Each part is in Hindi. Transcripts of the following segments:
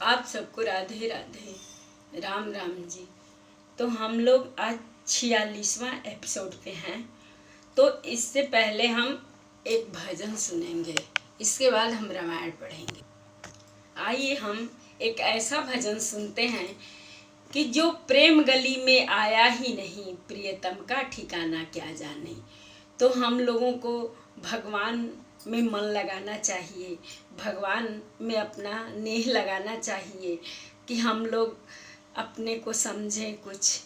आप सबको राधे राधे, राम राम जी। तो हम लोग आज 46वां एपिसोड पे हैं। तो इससे पहले हम एक भजन सुनेंगे, इसके बाद हम रामायण पढ़ेंगे। आइए हम एक ऐसा भजन सुनते हैं कि जो प्रेम गली में आया ही नहीं, प्रियतम का ठिकाना क्या जाने। तो हम लोगों को भगवान में मन लगाना चाहिए, भगवान में अपना नेह लगाना चाहिए कि हम लोग अपने को समझें कुछ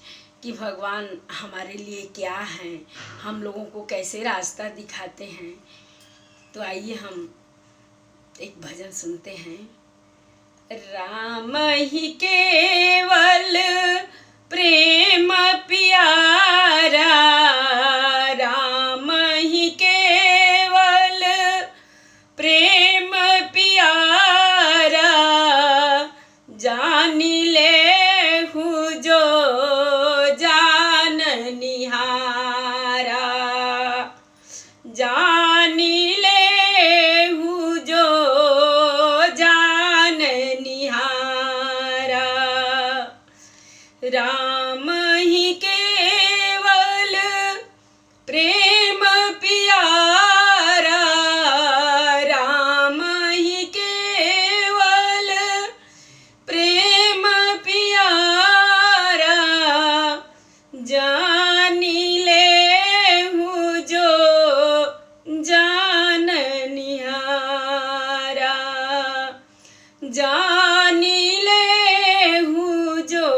कि भगवान हमारे लिए क्या हैं, हम लोगों को कैसे रास्ता दिखाते हैं। तो आइए हम एक भजन सुनते हैं। राम ही केवल प्रेम प्यारा, राम ही केवल प्रेम प्यारा, जान लेहु जो जान निहारा, जान लेहु जो जान निहारा। राम ही केवल प्रेम प्यारा, राम ही केवल प्रेम प्यारा, जान लेहु जो जान निहारा, जान लेहु जो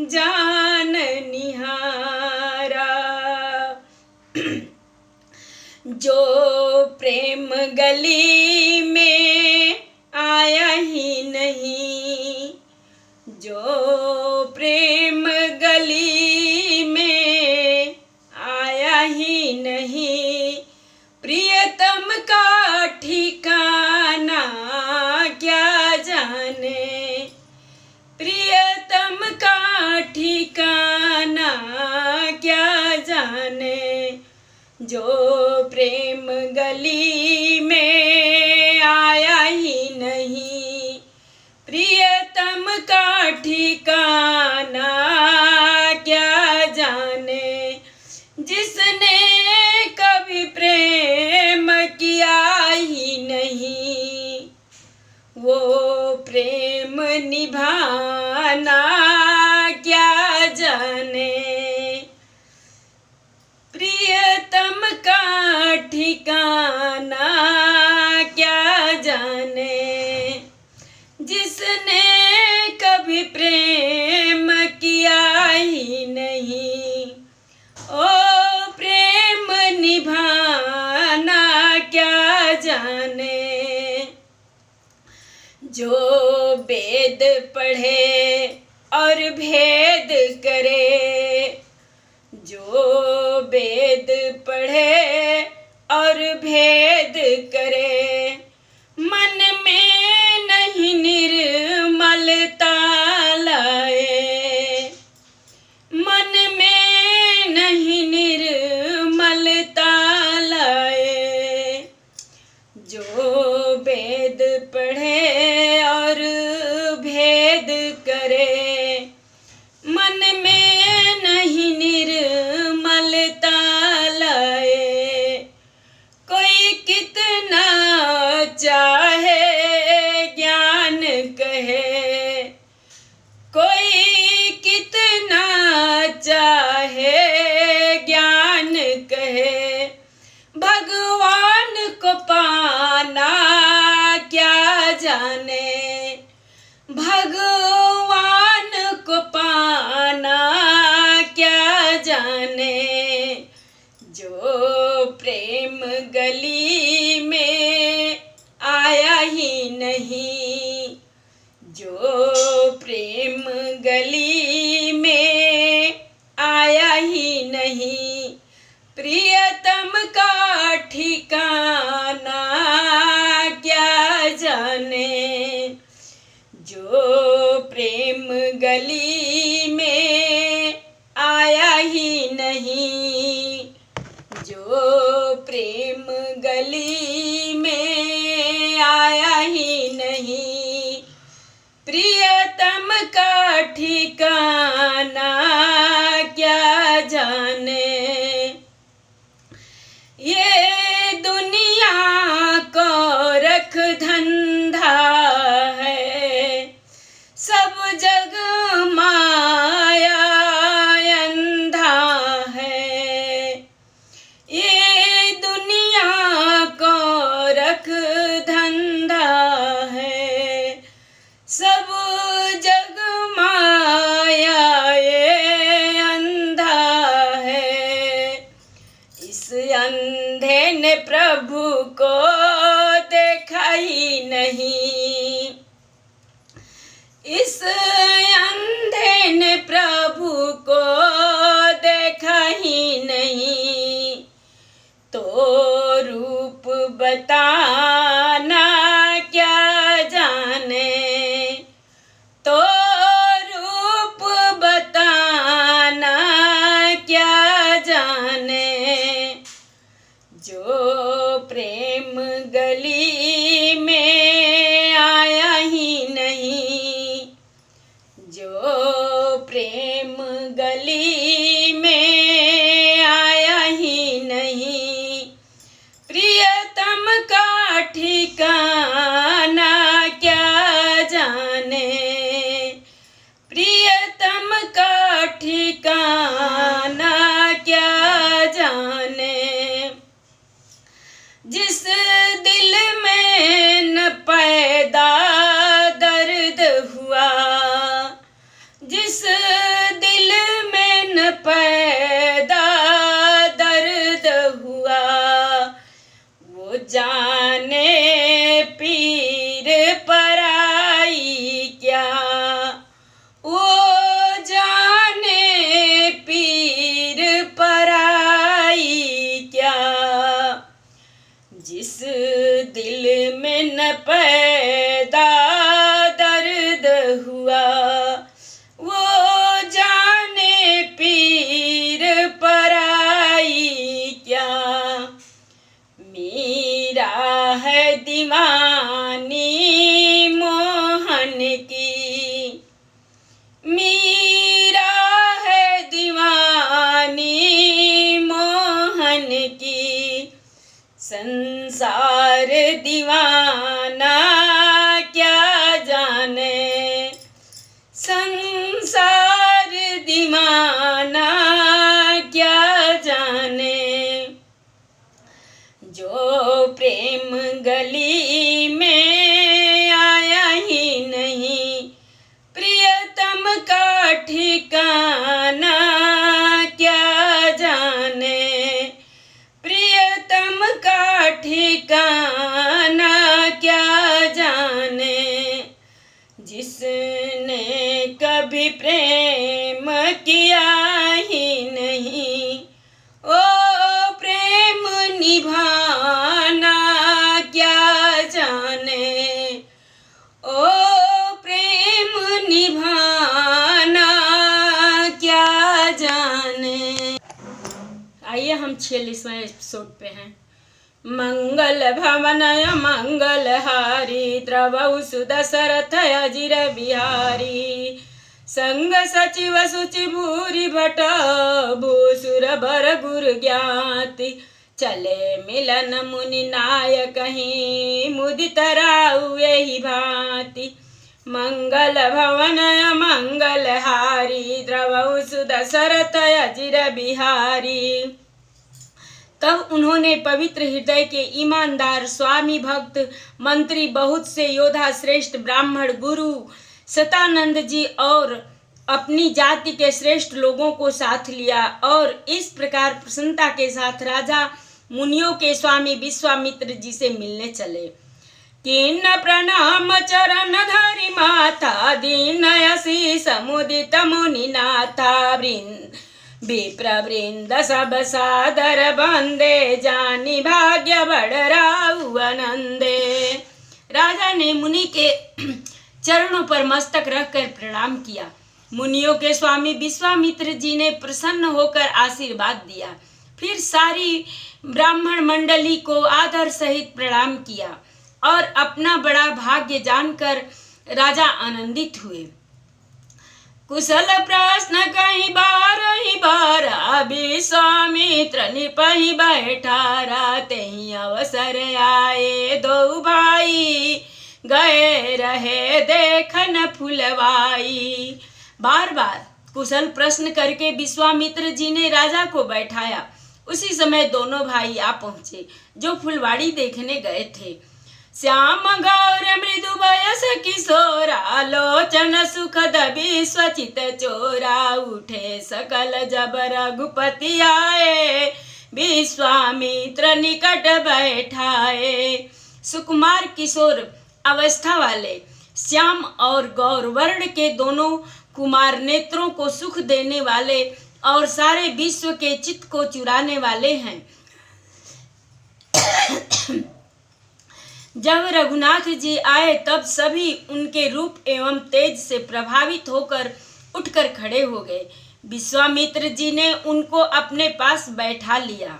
जान निहारा। जो प्रेम गली में आया ही नहीं, जो प्रेम गली में आया ही नहीं, प्रियतम का ठिकाना क्या जाने, प्रियतम का ठिकाना क्या जाने। जो प्रेम गली में आया ही नहीं, प्रियतम का ठिकाना क्या जाने। जिसने कभी प्रेम किया ही नहीं, वो प्रेम निभाना क्या जाने। प्रियतम का ठिकाना क्या जाने। जिसने कभी प्रेम किया ही नहीं, ओ प्रेम निभाना क्या जाने। जो वेद पढ़े और भेद करे, जो वेद पढ़े और भेद करे, मन में नहीं निर्मलता लाए, मन में नहीं निर्मलता लाए। जो वेद पढ़े और भेद करे, मन में नहीं निर्मलता लाए। कोई कितना चाहे ज्ञान कहे, कोई कितना चाहे ज्ञान कहे, भगवान को पाना क्या जाने, भगवान को पाना क्या जाने। जो प्रेम गली में आया ही नहीं, जो प्रेम गली में आया ही नहीं, प्रियतम का ठिकाना क्या जाने। जो प्रेम गली में आया ही नहीं, जो प्रेम गली में आया ही नहीं, प्रियतम का ठिकाना क्या जाने। ये दुनिया को रख धंधा है, सब जग माया अंधा है। ये दुनिया को रख धंधा है, सब जग माया ये अंधा है। इस अंधे ने प्रभु को देखा ही नहीं, इस अंधे ने प्रभु को देखा ही नहीं। तो रूप बताना क्या जाने, तो रूप बताना क्या जाने। जो प्रेम गली में आया ही नहीं, जो प्रेम गली में आया ही नहीं। प्रियतम का ठिकाना क्या जाने, प्रियतम का ठिकाना क्या जाने। जिस दिल में न पैदा दर्द हुआ, जिस दिल में न पैदा दर्द हुआ, वो जाने पीर पराई क्या, वो जाने पीर पराई क्या। जिस दिल में न पैदा दर्द हुआ, वो जाने पीर पराई क्या। मीरा है दीवानी मोहन की, मीरा है दीवानी मोहन की। संसार दीवाना क्या जाने, संसार दीवाना क्या जाने। जो प्रेम गली में आया ही नहीं, प्रियतम का ठिकाना क्या जाने, प्रियतम का ठिकाना क्या जाने। जिसने कभी प्रेम किया ही नहीं, ओ प्रेम निभाना क्या जाने, ओ प्रेम निभाना क्या जाने। आइए हम 46वें एपिसोड पे हैं। मंगल भवनय मंगलहारी, द्रवौ सुदशरथ अजिर बिहारी। संग सचिव सुचि भूरि भट, भूसुर बर गुर ज्ञाति। चले मिलन मुनि नायक ही, मुदित राउ एहि भांति। मंगल भवनय मंगलहारी, द्रवौ सुदशरथ अजिर बिहारी। तब उन्होंने पवित्र हृदय के ईमानदार स्वामी भक्त मंत्री बहुत से योद्धा श्रेष्ठ ब्राह्मण गुरु सतानंद जी और अपनी जाति के श्रेष्ठ लोगों को साथ लिया और इस प्रकार प्रसन्नता के साथ राजा मुनियों के स्वामी विश्वामित्र जी से मिलने चले। किन्न प्रणाम चरण धरि माथा, दीन असीस मुदित मुनिनाथा। विप्र वृंद सब सादर बंदे, जानी भाग्य बढ़राउ आनंदे। राजा ने मुनि के चरणों पर मस्तक रखकर प्रणाम किया। मुनियों के स्वामी विश्वामित्र जी ने प्रसन्न होकर आशीर्वाद दिया। फिर सारी ब्राह्मण मंडली को आदर सहित प्रणाम किया और अपना बड़ा भाग्य जानकर राजा आनंदित हुए। कुशल प्रश्न कहीं बार विश्वामित्र निपहि बैठारा, तेहि अवसर आए दो भाई, गए रहे देखन फुलवाई। बार बार कुशल प्रश्न करके विश्वामित्र जी ने राजा को बैठाया। उसी समय दोनों भाई आ पहुंचे जो फुलवाड़ी देखने गए थे। श्याम गौर मृदु वयस किशोरा, लोचन सुखद विश्वचित चोरा, उठे सकल जब रघुपति आए, विश्वामित्र निकट बैठाए। सुकुमार किशोर अवस्था वाले श्याम और गौर वर्ण के दोनों कुमार नेत्रों को सुख देने वाले और सारे विश्व के चित्त को चुराने वाले हैं। जब रघुनाथ जी आए तब सभी उनके रूप एवं तेज से प्रभावित होकर उठकर खड़े हो गए। विश्वामित्र जी ने उनको अपने पास बैठा लिया।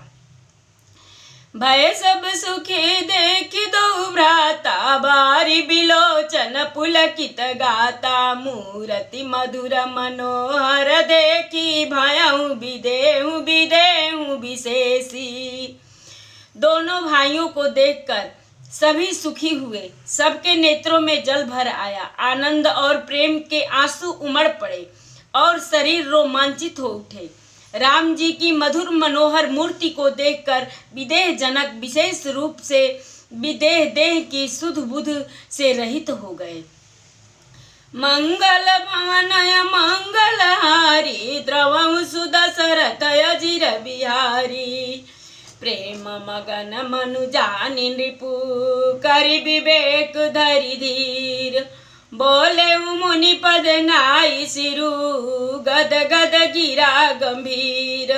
भय सब सुखी देख दो भ्राता, बारी बिलोचन पुलकित गाता, मूरति मधुर मनोहर देखी, भयहु विदेहु विशेषी। दोनों भाइयों को देखकर सभी सुखी हुए। सबके नेत्रों में जल भर आया। आनंद और प्रेम के आंसू उमड़ पड़े और शरीर रोमांचित हो उठे। राम जी की मधुर मनोहर मूर्ति को देखकर विदेह जनक विशेष रूप से विदेह देह की सुध बुध से रहित हो गए। मंगल भवनय मंगलहारी, द्रवं सुदशरथ अजिर बिहारी, प्रेम मगन मनु जानि नृपु, करि विवेक धरि धीर, बोले मुनि पद नाई सिरु, गद गद गिरा गंभीर,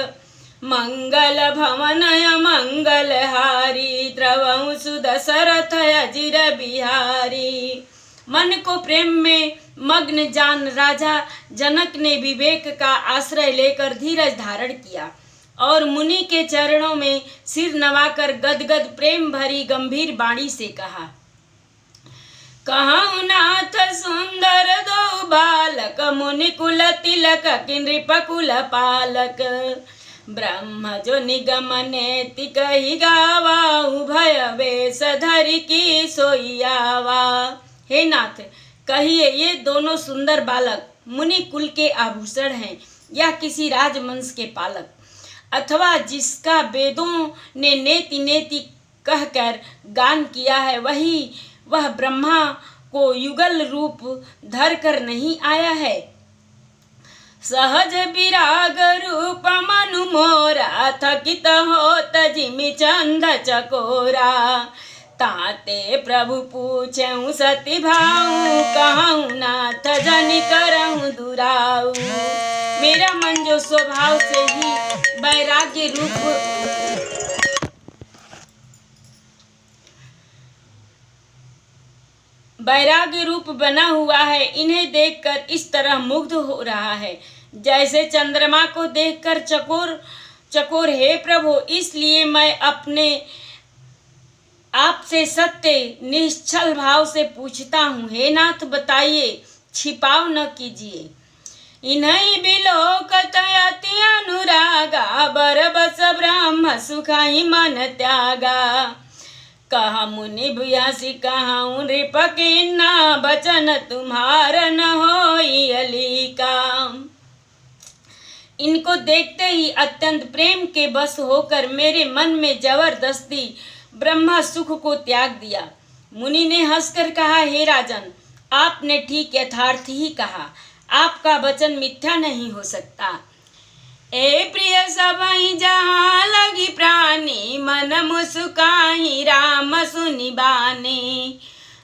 मंगल भवनय मंगलहारी, द्रवं सुदशरथ अजिर बिहारी। मन को प्रेम में मग्न जान राजा जनक ने विवेक का आश्रय लेकर धीरज धारण किया और मुनि के चरणों में सिर नवाकर गदगद प्रेम भरी गंभीर वाणी से कहा। कहूँ नाथ सुंदर दो बालक, मुनि कुल तिलक नृप कुल पालक, ब्रह्म जो निगम नेति कही गावा, उभय वेश धरि की सोइयावा। हे नाथ, कहिए ये दोनों सुंदर बालक मुनि कुल के आभूषण हैं या किसी राजवंश के पालक, अथवा जिसका वेदों ने नेति नेति कहकर गान किया है वह ब्रह्मा को युगल रूप धर कर नहीं आया है। सहज विराग रूप मनु मोरा, थकित होत जिमि चंद चकोरा, ताते प्रभु पूछऊँ सती भाऊ, कहूँ नाथ जनि करऊँ दुराऊ। मेरा मन जो स्वभाव से ही वैराग्य रूप बना हुआ है, इन्हें देखकर इस तरह मुग्ध हो रहा है जैसे चंद्रमा को देखकर चकोर। हे प्रभु, इसलिए मैं अपने आपसे सत्य निश्चल भाव से पूछता हूँ। हे नाथ, बताइए, छिपाव न कीजिए। इन्हीं बिलोकत अति अनुरागा, बरबस ब्रह्म सुखाई मन त्यागा, कहा मुनि भूयासी कहूँ नृप किन्ना, बचन तुम्हार न होई अलीका। इनको देखते ही अत्यंत प्रेम के बस होकर मेरे मन में जबरदस्ती ब्रह्मा सुख को त्याग दिया। मुनि ने हंसकर कहा, हे राजन, आपने ठीक यथार्थ ही कहा, आपका वचन मिथ्या नहीं हो सकता। ए प्रिय सबई जहाँ लगी प्राणी, मन मुस्काही राम सुनि बानी,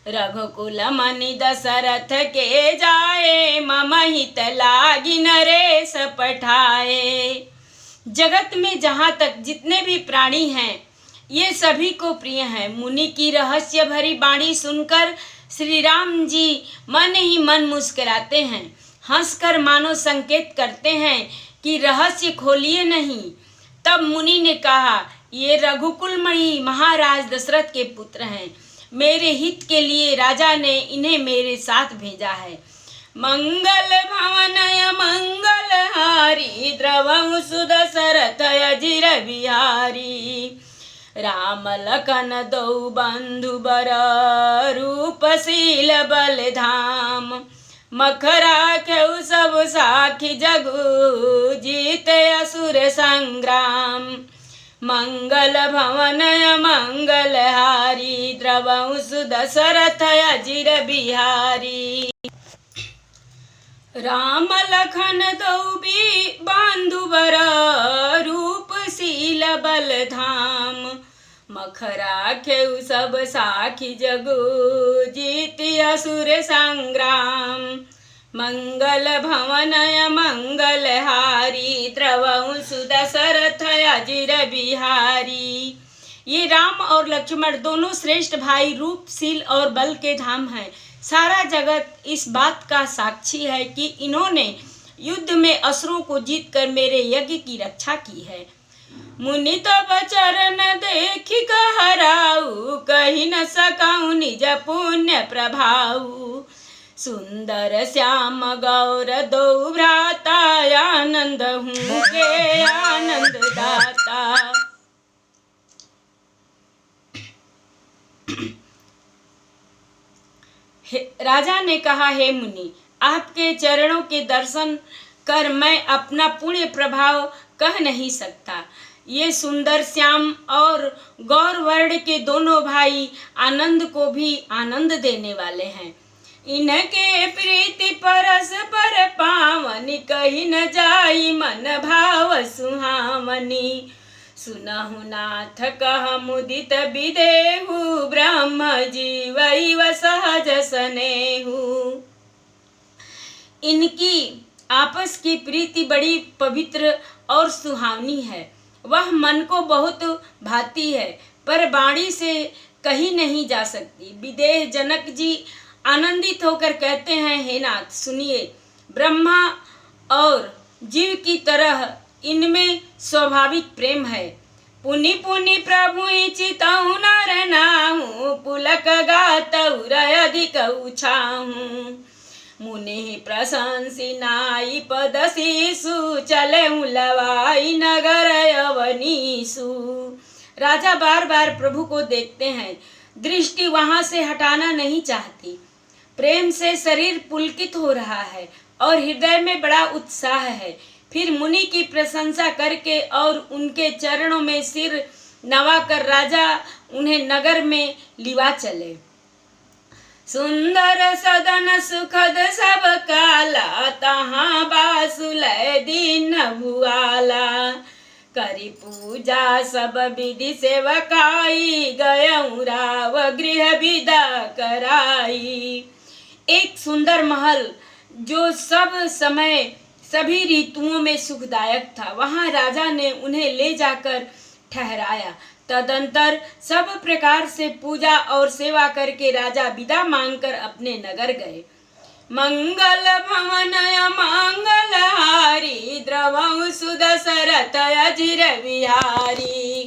रघुकुल मनि दशरथ के जाए, मम हित लागी नरेश पठाए। जगत में जहाँ तक जितने भी प्राणी हैं ये सभी को प्रिय हैं। मुनि की रहस्य भरी वाणी सुनकर श्री राम जी मन ही मन मुस्कुराते हैं, हंसकर मानो संकेत करते हैं कि रहस्य खोलिए नहीं। तब मुनि ने कहा, ये रघुकुलमणि महाराज दशरथ के पुत्र हैं। मेरे हित के लिए राजा ने इन्हें मेरे साथ भेजा है। मंगल भवनय मंगलहारी द्रवहु सुदशरथ अजिर बिहारी। राम लखन दो बंधु बर रूपशील बल धाम। मखरा खेउ सब साखी जगु जीते असुर संग्राम। मंगल भवनय मंगलहारी द्रवहु सुदशरथ अजिर बिहारी। राम लखन दो बंधु बर रूपशील बल धाम। मखरा खेउ सब साखी जगु जीति असुर संग्राम। मंगल भवनय मंगलहारी द्रवहु सुदशरथ अजिर बिहारी। ये राम और लक्ष्मण दोनों श्रेष्ठ भाई रूपशील और बल के धाम हैं। सारा जगत इस बात का साक्षी है कि इन्होंने युद्ध में असुरों को जीतकर मेरे यज्ञ की रक्षा की है। मुनि तब चरण देखि कहराऊ कहि न सकाऊ निज पुण्य प्रभाऊ। सुंदर श्याम गौर दो भ्राता आनंद हूँ के आनंद दाता। राजा ने कहा, हे मुनि, आपके चरणों के दर्शन कर मैं अपना पुण्य प्रभाव कह नहीं सकता। ये सुंदर श्याम और गौर वर्ण के दोनों भाई आनंद को भी आनंद देने वाले हैं। इनके प्रीति परस पर पावनी कही न जाई मन भाव सुहावनी। सुनहु नाथ कह मुदित विदेहु ब्रह्म जीवैव सहज सनेहु। इनकी आपस की प्रीति बड़ी पवित्र और सुहावनी है। वह मन को बहुत भाती है पर वाणी से कही नहीं जा सकती। विदेह जनक जी आनंदित होकर कहते हैं, हे नाथ सुनिए, ब्रह्मा और जीव की तरह इनमें स्वाभाविक प्रेम है। पुनि पुनि प्रभु चितऊ नर नाहु पुलक गातऊ अधिक उछाहू। मुनि प्रशंसी नाई पद शीशु चले लवाई नगर अवनीसु। राजा बार बार प्रभु को देखते हैं, दृष्टि वहां से हटाना नहीं चाहती। प्रेम से शरीर पुलकित हो रहा है और हृदय में बड़ा उत्साह है। फिर मुनि की प्रशंसा करके और उनके चरणों में सिर नवाकर राजा उन्हें नगर में लिवा चले। सुंदर सदन सुखद सब काला तहाँ बासुलय दीन भुआला। करी पूजा सब विधि सेवकाई गयऊ राव गृह विदा कराई। एक सुंदर महल जो सब समय सभी ऋतुओं में सुखदायक था, वहां राजा ने उन्हें ले जाकर ठहराया। तदंतर सब प्रकार से पूजा और सेवा करके राजा विदा मांगकर अपने नगर गए। मंगल भवनय मंगलहारी द्रवहु सुदशरथ अजिर बिहारी।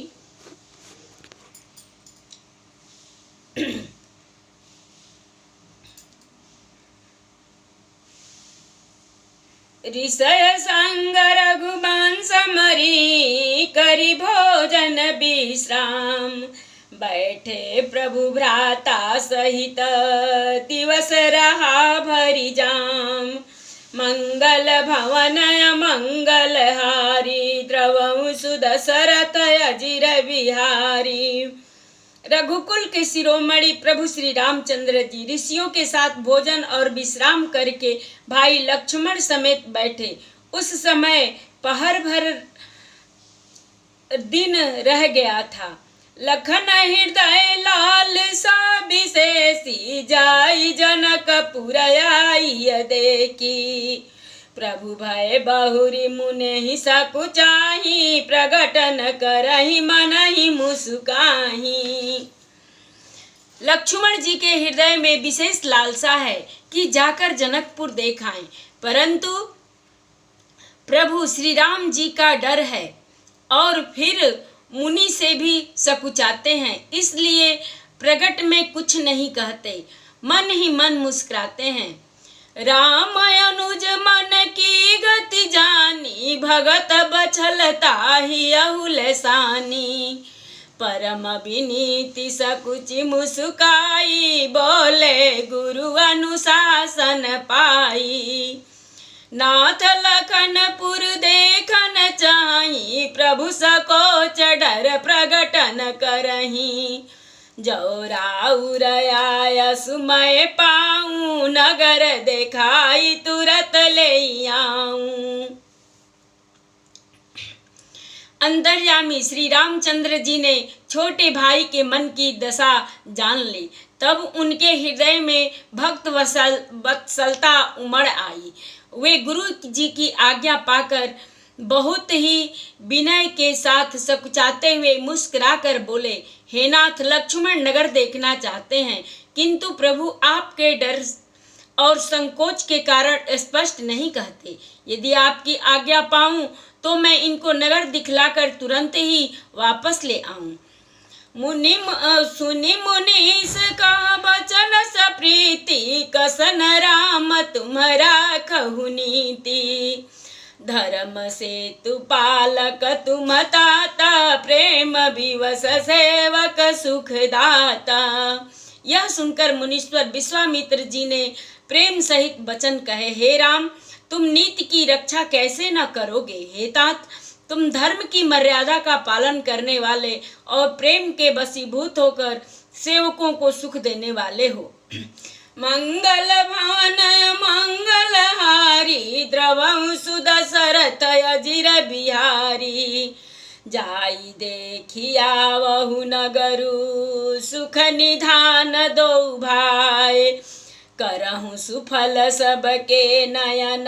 ऋषय संग रघुवंश मरी करि भोजन विश्राम। बैठे प्रभु भ्राता सहित दिवस रहा भरि जाम। मंगल भवनय मंगलहारी द्रवहु सुदशरथ अजिर बिहारी। रघुकुल के शिरोमणि प्रभु श्री रामचंद्र जी ऋषियों के साथ भोजन और विश्राम करके भाई लक्ष्मण समेत बैठे। उस समय पहर भर दिन रह गया था। लखन हृदय लाल सा विशेषी जाई जनकपुर आई देखी। प्रभु भय बहुरी मुने ही सकुचाही प्रगटन करही मन ही मुस्काही। लक्ष्मण जी के हृदय में विशेष लालसा है कि जाकर जनकपुर देखाएं, परंतु प्रभु श्री राम जी का डर है और फिर मुनि से भी सकुचाते हैं, इसलिए प्रगट में कुछ नहीं कहते, मन ही मन मुस्कुराते हैं। राम अनुज मन की गति जानी, भगत बछलता ही अहुलसानी। परम विनीति सकुचि मुस्काई, बोले गुरु अनुशासन पाई। नाथ लखनपुर देखन चाही, प्रभु सकोच डर प्रगटन करही। जो राउर आया सुमय पाऊं, नगर देखाई तुरत ले आऊं। अंतर्यामी श्री रामचंद्र जी ने छोटे भाई के मन की दशा जान ली। तब उनके हृदय में भक्त वत्सलता उमड़ आई। वे गुरु जी की आज्ञा पाकर बहुत ही विनय के साथ सकुचाते हुए मुस्कुराकर बोले, हे नाथ, लक्ष्मण नगर देखना चाहते हैं, किंतु प्रभु आपके डर और संकोच के कारण स्पष्ट नहीं कहते। यदि आपकी आज्ञा पाऊं तो मैं इनको नगर दिखलाकर तुरंत ही वापस ले आऊं। सुनि मुनीस का बचन सप्रीति, कसन राम तुम्हारा कहु नीति। धर्म से तु पालक तुम ताता, प्रेम विवश सेवक सुखदाता। यह सुनकर मुनीश्वर विश्वामित्र जी ने प्रेम सहित वचन कहे, हे राम, तुम नीति की रक्षा कैसे न करोगे। हे तात, तुम धर्म की मर्यादा का पालन करने वाले और प्रेम के वशीभूत होकर सेवकों को सुख देने वाले हो। मंगल भवन मंगलहारी, द्रवंसु दशरथ अजिर बिहारी। जाई देखिया वहु नगरु, सुख निधान दो भाई। करहु सुफल सबके नयन,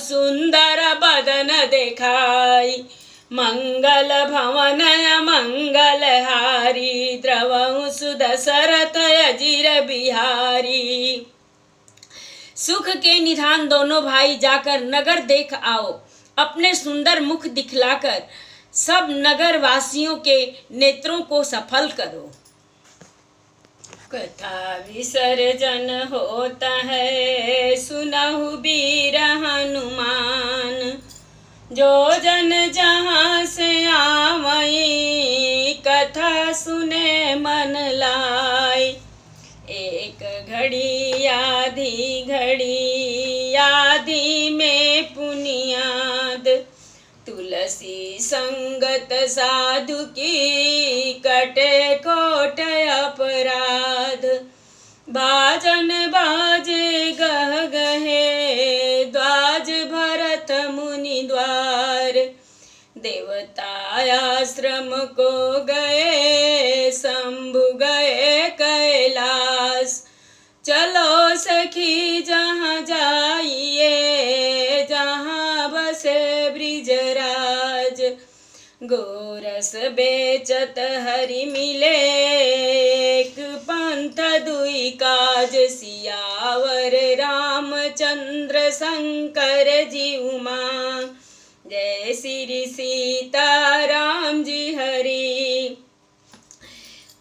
सुंदर बदन देखाई। मंगल भवन मंगलहारी, द्रवंसु दशरथ अजिर बिहारी। सुख के निधान दोनों भाई जाकर नगर देख आओ। अपने सुंदर मुख दिखलाकर सब नगर वासियों के नेत्रों को सफल करो। कथा विसर्जन होता है, सुनहु वीर हनुमान। जो जन जहाँ से आवई, कथा सुने मन लाई। एक घड़ी आधी घड़ी, आधी में पुनियाद। तुलसी संगत साधु की, कटे कोट अपराध। बाजन बाजे गह गहे, द्वाज भरत मुनि द्वार। देवता आश्रम को गए, शंभु गए कैलाश। चलो सखी जहाँ जाइए, जहाँ बसे ब्रिजराज। गोरस बेचत हरि मिले, एक पंथ दुई काज। सियावर रामचंद्र शंकर जी उमा, जय श्री सीता राम जी हरि।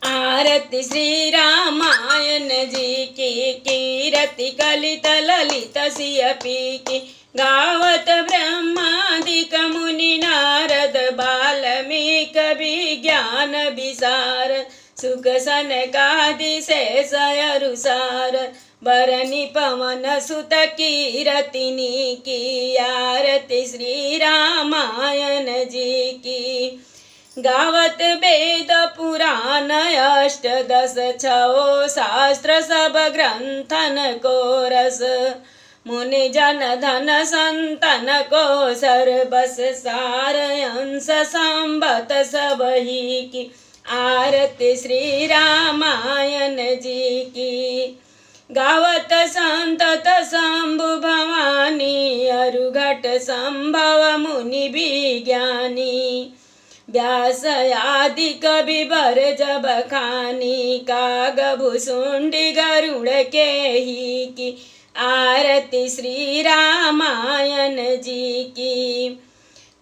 आरती श्री रामायण जी की, कीरति कलित ललित सियपी की। गावत ब्रह्मादिक मुनि नारद, बाल्मीक विज्ञान विशारद। सुख सनकादि शेष अरुसार, बरनि पवन सुत कीरतिनी की। आरती श्री रामायण जी की। गावत वेद पुराण अष्टदश, छो शास्त्र सब ग्रंथन को रस। मुनि जन धन संतन को सर्वस, सार अंश संबत सब ही की। आरती श्री रामायण जी की। गावत संतत शंभु भवानी, अरुघट संभव मुनि विज्ञानी। व्यास आदि कवि बर जब खानी, काग भुसुंडी गरुड़ के ही की। आरती श्री रामायण जी की।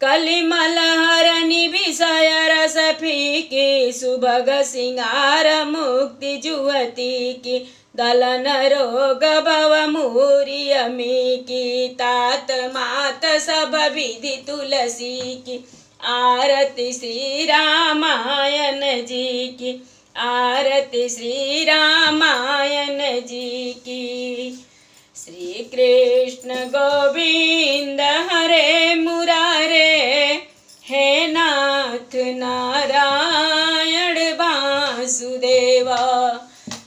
कलिमल हरनि विषय रस फीकी सुभग सिंगार मुक्ति जुहती की दलन रोग भव मूरी अमी की तात मात सब विधि तुलसी की आरती श्री रामायण जी की आरती श्री रामायण जी की। श्री कृष्ण गोविंद हरे मुरारे हे नाथ नारायण वासुदेवा।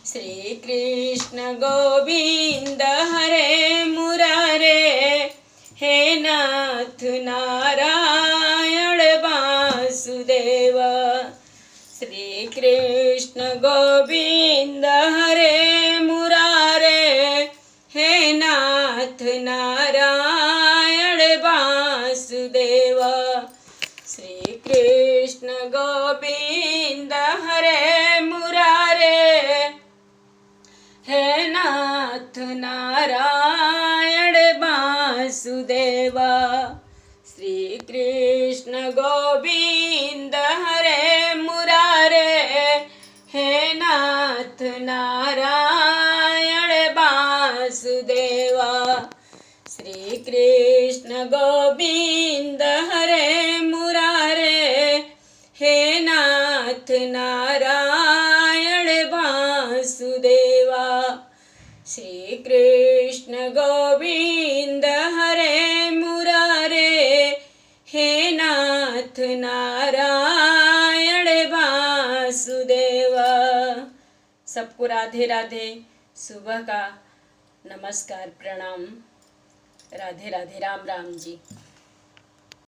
श्री कृष्ण गोविंद हरे मुरारे हे नाथ नारायण वासुदेवा। श्री कृष्ण गोविंद हरे मुरारे हे नाथ नारायण वासुदेवा। श्री कृष्ण गोविंद हरे मुरारे हे नाथ नारायण वासुदेवा। श्री कृष्ण गोविंद हरे मुरारे हे नाथ नारायण वासुदेवा। श्री कृष्ण गोविंद हरे मुरारे हे नाथ नारायण वासुदेवा। श्री कृष्ण गोविंद हरे मुरारे हे नाथ नारायण वासुदेवा। सबको राधे राधे, सुबह का नमस्कार, प्रणाम, राधे राधे, राम राम जी।